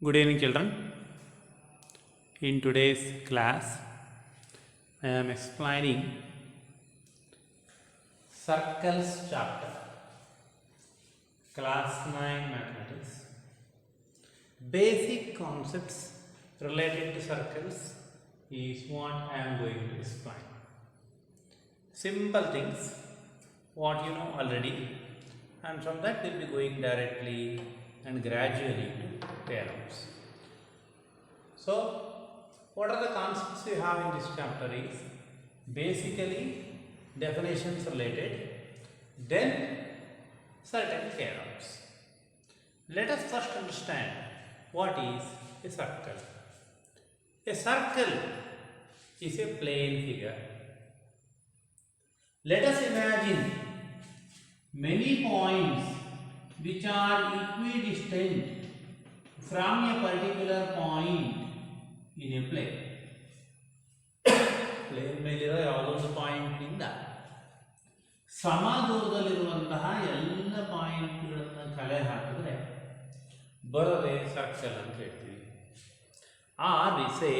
Good evening, children. In today's class, I am explaining circles chapter, class 9 mathematics. Basic concepts related to circles is what I am going to explain. Simple things, what you know already, and from that we will be going directly and gradually to theorems. So, what are the concepts we have in this chapter is basically definitions related, then certain theorems. Let us first understand what is a circle. A circle is a plane figure. Let us imagine many points which are equidistant from a particular point in a plane. Plane ಮೇಲಿರೋ ಯಾವುದೊಂದು point ನಿಂದ ಸಮ ದೂರದಲ್ಲಿರುವಂತಹ ಎಲ್ಲ ಪಾಯಿಂಟ್ಗಳನ್ನು ಕಲೆ ಹಾಕಿದ್ರೆ ಬರೋದೇ circle ಅಂತ ಹೇಳ್ತೀವಿ. Or we say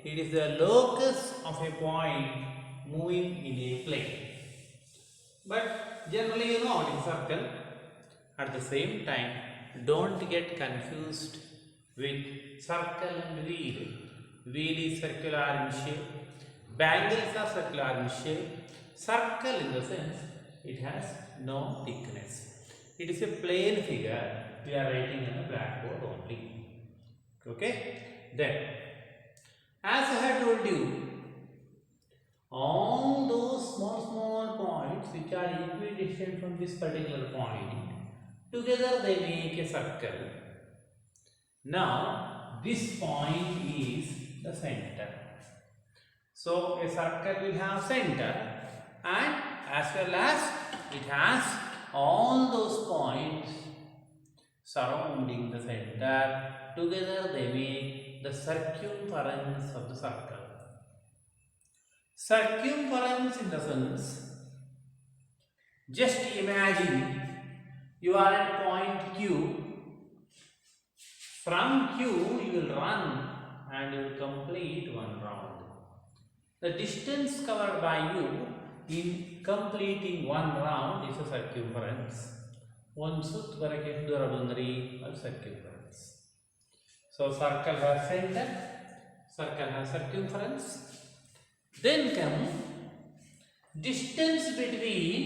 it is the locus of a point moving in a plane. But generally you know it is circle. At the same time, don't get confused with circle and wheel. Wheel is circular in shape. Bangles are circular in shape. Circle in the sense it has no thickness. It is a plane figure we are writing on the blackboard only. Okay? Then, as I have told you, all those small points which are equidistant from this particular point, together they make a circle. Now, this point is the center. So, a circle will have center and as well as it has all those points surrounding the center. Together they make the circumference of the circle. Circumference in the sense, just imagine you are at point Q. From Q you will run and you will complete one round. The distance covered by you in completing one round is a circumference. One sutt varake dura bandri or circumference. So circle has center, circle has circumference. Then come distance between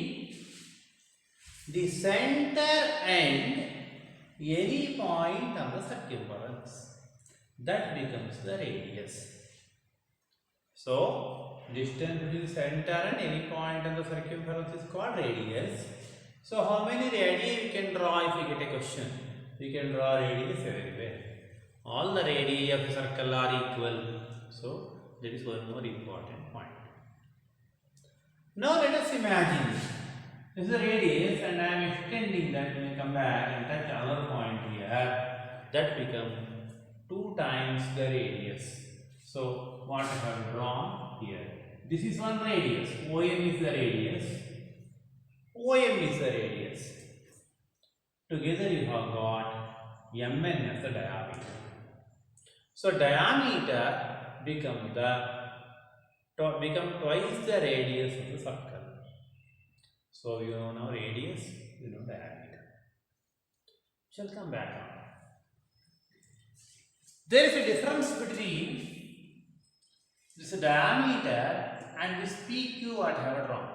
the center and any point on the circumference. That becomes the radius. So, distance between center and any point on the circumference is called radius. So, how many radii we can draw if we get a question? We can draw radius everywhere. All the radii of a circle are equal. So, that is one more important point. Now, let us imagine this is a radius and I am extending that when I come back and touch another point here. That becomes 2 times the radius. So, what I have drawn here. This is one radius. OM is the radius. OM is the radius. Together you have got MN as the diameter. So, diameter become twice the radius of the circle. So, you know now radius, you know diameter. Shall come back on. There is a difference between this diameter and this PQ what I have drawn.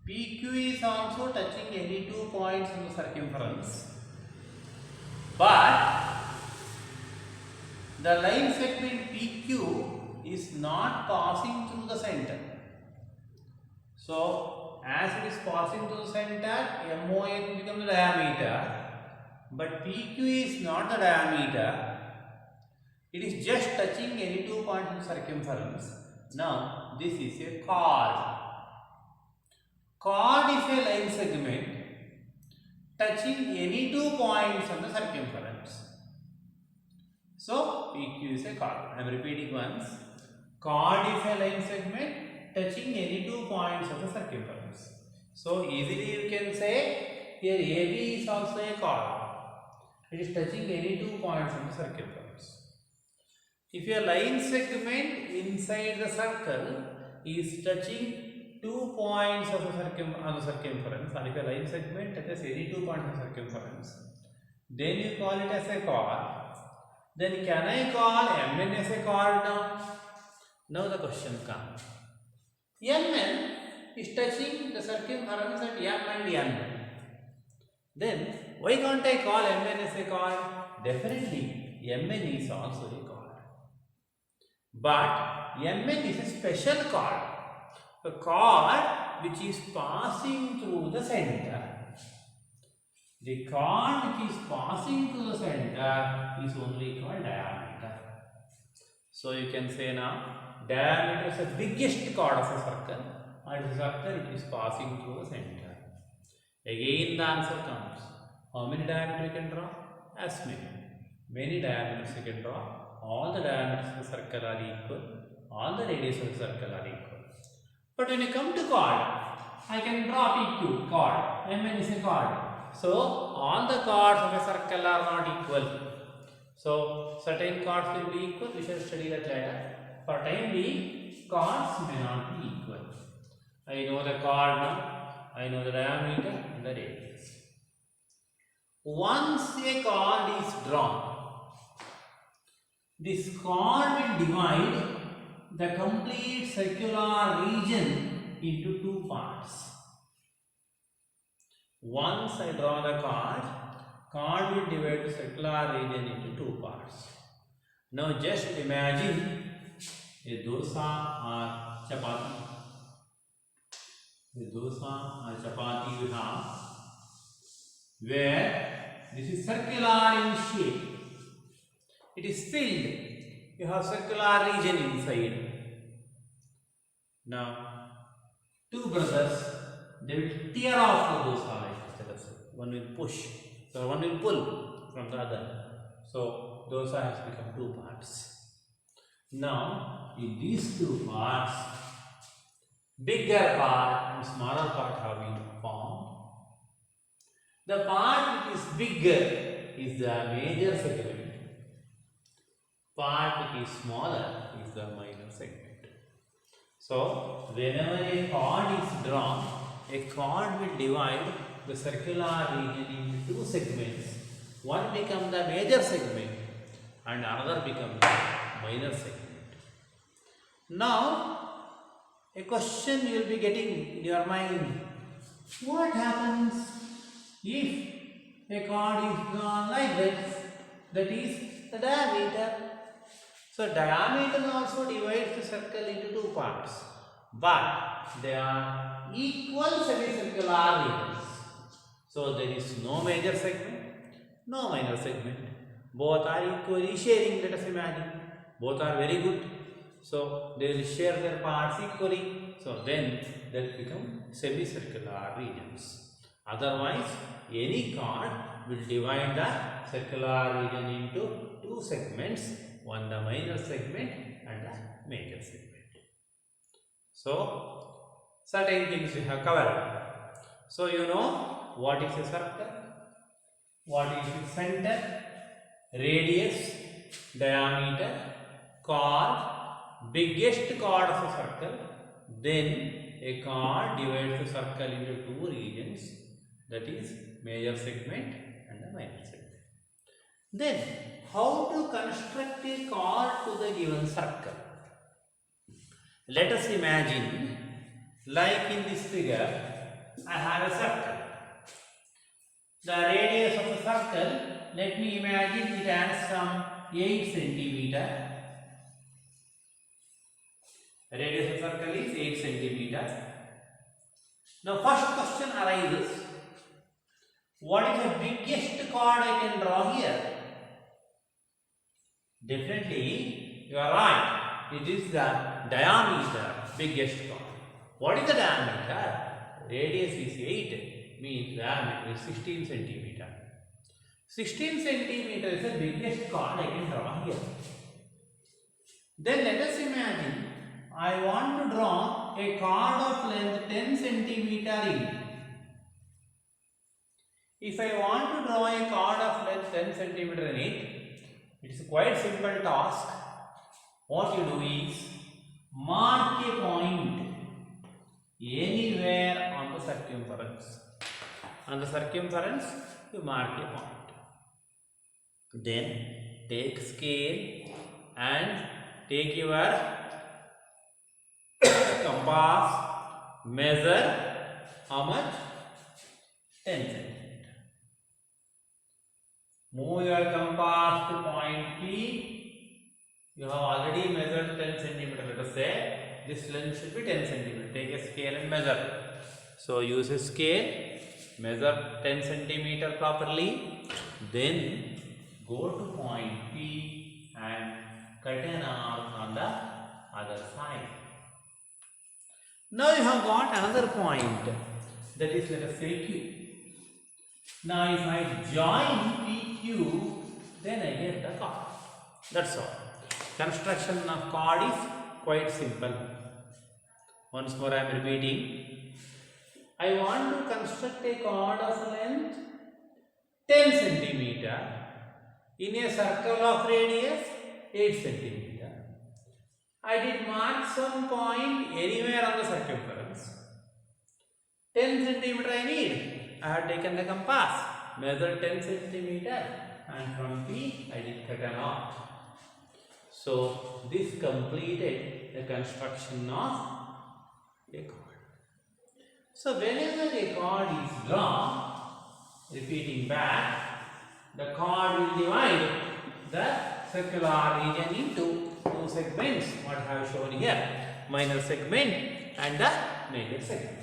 PQ is also touching any 2 points on the circumference, but the line segment PQ is not passing through the center. So, as it is passing through the center, MON becomes the diameter, but PQ is not the diameter. It is just touching any 2 points in circumference. Now, this is a chord. Chord is a line segment touching any 2 points on the circumference. So, PQ is a chord. I am repeating once. Chord is a line segment touching any 2 points of the circumference. So, easily you can say here AB is also a chord. It is touching any 2 points on the circumference. If your line segment inside the circle is touching 2 points of on the circumference, and if your line segment touches any 2 points on the circumference, then you call it as a chord. Then can I call Mn as a chord now? Now the question comes. Mn is touching the circumference at M and N. Then why can't I call Mn as a chord? Definitely Mn is also a chord. But Mn is a special chord. A chord which is passing through the center. The chord which is passing through the center is only called diameter. So you can say now, diameter is the biggest chord of a circle, and the circle it is passing through the center. Again the answer comes. How many diameters you can draw? As many. Many diameters you can draw. All the diameters of the circle are equal. All the radius of the circle are equal. But when you come to chord, I can draw PQ, chord. Mn is a chord. So all the chords of a circle are not equal. So certain chords will be equal. We shall study that later. For time being, chords may not be equal. I know the chord now. I know the diameter and the radius. Once a chord is drawn, this chord will divide the complete circular region into 2 parts. Once I draw the chord will divide the circular region into 2 parts. Now just imagine a dosa or chapati. The dosa or chapati you have, where this is circular in shape. It is filled. You have circular region inside. Now, 2 brothers, they will tear off the dosa like this. One will push, so one will pull from the other. So, dosa has become 2 parts. Now, in these 2 parts, bigger part and smaller part have been formed. The part which is bigger is the major segment. Part which is smaller is the minor segment. So, whenever a chord is drawn, a chord will divide the circular region into 2 segments. One becomes the major segment and another becomes the minor segment. Now, a question you will be getting in your mind. What happens if a chord is drawn like this? That is the diameter. So, diameter also divides the circle into 2 parts, but they are equal semicircular regions. So, there is no major segment, no minor segment. Both are equally sharing, let us imagine. Both are very good. So, they will share their parts equally. So, then they become semicircular regions. Otherwise, any chord will divide the circular region into 2 segments. One the minor segment and the major segment. So, certain things we have covered. So, you know what is a circle, what is its center, radius, diameter, chord, biggest chord of a circle. Then a chord divides the circle into 2 regions, that is major segment and the minor segment. Then, how to construct a chord to the given circle? Let us imagine, like in this figure, I have a circle. The radius of the circle, let me imagine it has some 8 centimeter. The radius of the circle is 8 centimeter. Now, first question arises, what is the biggest chord I can draw here? Definitely, you are right. It is the diameter, biggest chord. What is the diameter? Radius is 8, means diameter is 16 centimeter. 16 centimeter is the biggest chord I can draw here. Then let us imagine, I want to draw a chord of length 10 centimeter in. If I want to draw a chord of length 10 centimeter in it. It is quite simple task. What you do is mark a point anywhere on the circumference. On the circumference, you mark a point. Then take scale and take your compass, measure how much? 10 centimeter. Move your compass to point P. You have already measured 10 centimeter. Let us say this length should be 10 centimeter. Take a scale and measure. So use a scale, measure 10 centimeter properly. Then go to point P and cut an arc on the other side. Now you have got another point, that is, let us say Q. Now if I join PQ, then I get the chord. That's all. Construction of chord is quite simple. Once more I am repeating. I want to construct a chord of length 10 centimeter in a circle of radius 8 centimeter. I did mark some point anywhere on the circumference. 10 centimeter I need. I have taken the compass, measured 10 centimeter, and from P I did cut an arc. So this completed the construction of a chord. So whenever a chord is drawn, repeating back, the chord will divide the circular region into two segments, what I have shown here, minor segment and the major segment.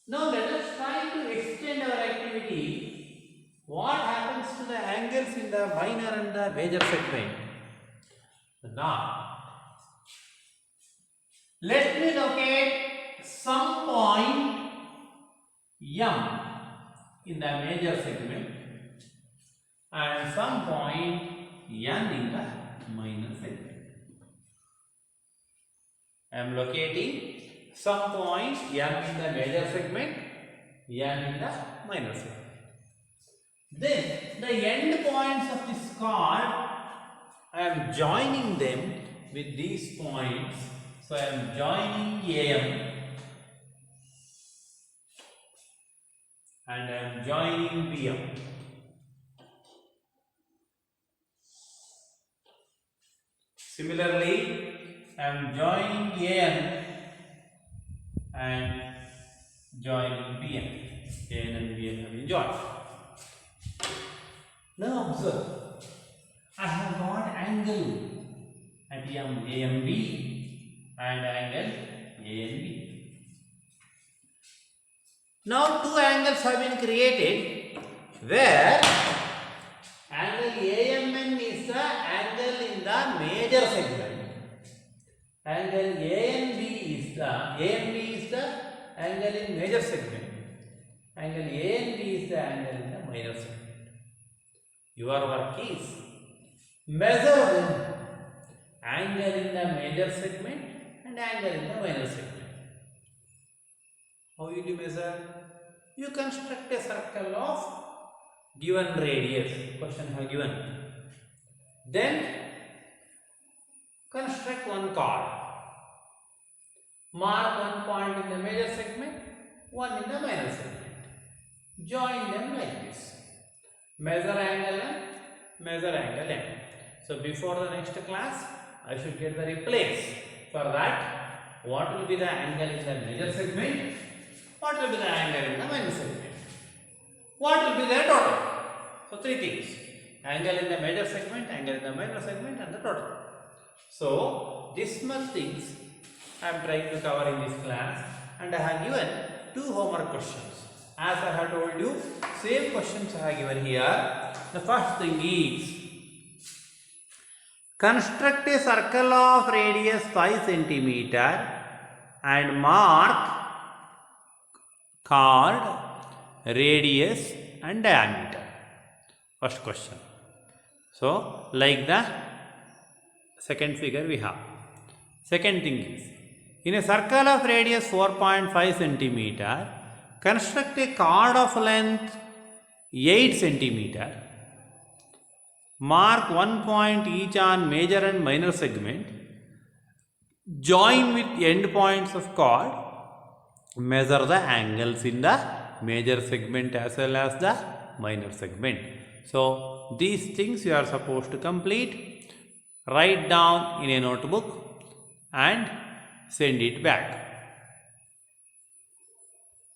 Now let us try to extend our activity. What happens to the angles in the minor and the major segment? Now, let me locate some point M in the major segment and some point N in the minor segment. I am locating some points M in the major segment, N in the minor segment. Then the end points of this chord, I am joining them with these points. So I am joining AM and I am joining PM. Similarly, I am joining AM and joining PM. AN and BN have been joined. Now observe, I have got angle at AMB and angle ANB. Now two angles have been created where angle AMN is the angle in the major segment. Angle ANB is the angle in major segment. Angle ANB is the angle in the minor segment. Your work is measure them, angle in the major segment and angle in the minor segment. How will you measure? You construct a circle of given radius, question have given. Then construct one chord. Mark one point in the major segment, one in the minor segment. Join them like this. Measure angle M, measure angle M. So before the next class, I should get the replace. For that, what will be the angle in the major segment? What will be the angle in the minor segment? What will be their total? So three things. Angle in the major segment, angle in the minor segment and the total. So this much things I am trying to cover in this class, and I have given two homework questions. As I have told you, same questions I have given here. The first thing is, construct a circle of radius 5 centimeter and mark chord, radius and diameter. First question. So, like the second figure we have. Second thing is, in a circle of radius 4.5 centimeter, construct a chord of length 8 centimeter. Mark one point each on major and minor segment. Join with end points of chord. Measure the angles in the major segment as well as the minor segment. So these things you are supposed to complete. Write down in a notebook and send it back.